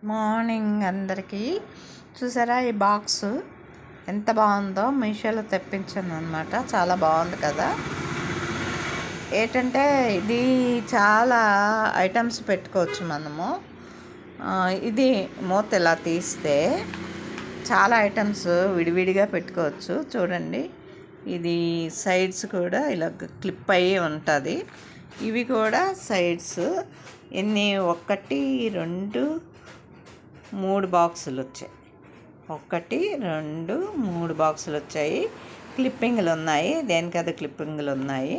Morning అందరికీ. చూసారా ఈ బాక్స్ ఎంత బాగుందో, మీషోలో తెప్పించాను అనమాట. చాలా బాగుంది కదా. ఏంటంటే ఇది చాలా ఐటమ్స్ పెట్టుకోవచ్చు మనము. ఇది మూత ఇలా తీస్తే చాలా ఐటమ్స్ విడివిడిగా పెట్టుకోవచ్చు. చూడండి, ఇది సైడ్స్ కూడా ఇలా క్లిప్ అయ్యి ఉంటుంది. ఇవి కూడా సైడ్స్ ఎన్ని 1 2 3 బాక్సులు వచ్చాయి. 1 2 3 బాక్సులు వచ్చాయి. క్లిప్పింగ్లు ఉన్నాయి, దేనికది క్లిప్పింగ్లు ఉన్నాయి.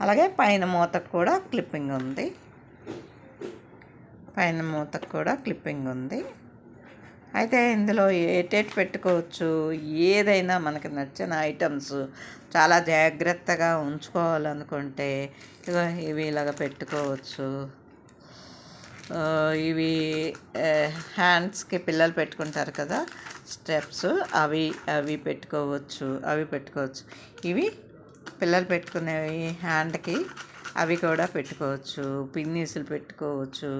అలాగే పైన మూతకు కూడా క్లిప్పింగ్ ఉంది. పైన మూతకు కూడా క్లిప్పింగ్ ఉంది. అయితే ఇందులో ఏటేటి పెట్టుకోవచ్చు. ఏదైనా మనకి నచ్చిన ఐటమ్స్ చాలా జాగ్రత్తగా ఉంచుకోవాలనుకుంటే ఇవి ఇలాగ పెట్టుకోవచ్చు. ఇవి హ్యాండ్స్కి పిల్లలు పెట్టుకుంటారు కదా, స్టెప్స్, అవి పెట్టుకోవచ్చు. ఇవి పిల్లలు పెట్టుకునేవి హ్యాండ్కి, అవి కూడా పెట్టుకోవచ్చు. పిన్నీసులు పెట్టుకోవచ్చు.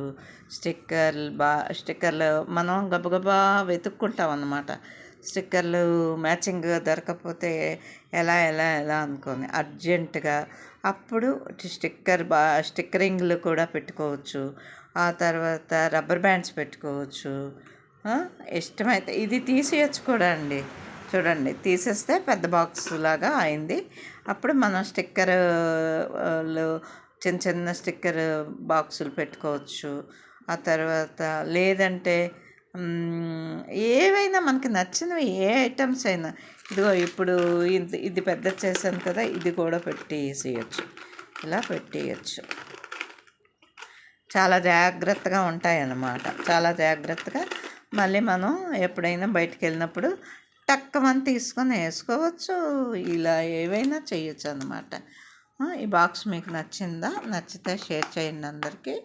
స్టిక్కర్లు మనం గబగబా వెతుక్కుంటాం అన్నమాట. స్టిక్కర్లు మ్యాచింగ్ దొరకకపోతే ఎలా అనుకొని అర్జెంటుగా అప్పుడు స్టిక్కరింగ్లు కూడా పెట్టుకోవచ్చు. ఆ తర్వాత రబ్బర్ బ్యాండ్స్ పెట్టుకోవచ్చు. ఇష్టమైతే ఇది తీసేయచ్చు కూడా అండి. చూడండి, తీసేస్తే పెద్ద బాక్స్ లాగా అయింది. అప్పుడు మనం స్టిక్కర్లు చిన్న స్టిక్కర్ బాక్సులు పెట్టుకోవచ్చు. ఆ తర్వాత లేదంటే ఏవైనా మనకి నచ్చినవి, ఏ ఐటమ్స్ అయినా, ఇదిగో ఇప్పుడు ఇది పెద్ద చేశాను కదా, ఇది కూడా పెట్టేసేయచ్చు. ఇలా పెట్టేయచ్చు. చాలా జాగ్రత్తగా ఉంటాయన్నమాట. చాలా జాగ్రత్తగా మళ్ళీ మనం ఎప్పుడైనా బయటికి వెళ్ళినప్పుడు టక్కమని తీసుకొని వేసుకోవచ్చు. ఇలా ఏవైనా చేయొచ్చు అన్నమాట. ఈ బాక్స్ మీకు నచ్చిందా? నచ్చితే షేర్ చేయండి అందరికీ.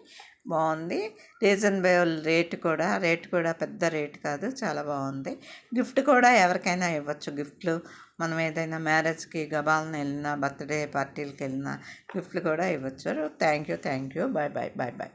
బాగుంది. రీజనబుల్ రేటు కూడా పెద్ద రేటు కాదు, చాలా బాగుంది. గిఫ్ట్ కూడా ఎవరికైనా ఇవ్వచ్చు. గిఫ్ట్లు మనం ఏదైనా మ్యారేజ్కి గబాలను వెళ్ళినా, బర్త్డే పార్టీలకు వెళ్ళినా గిఫ్ట్లు కూడా ఇవ్వచ్చు. Thank you. బాయ్.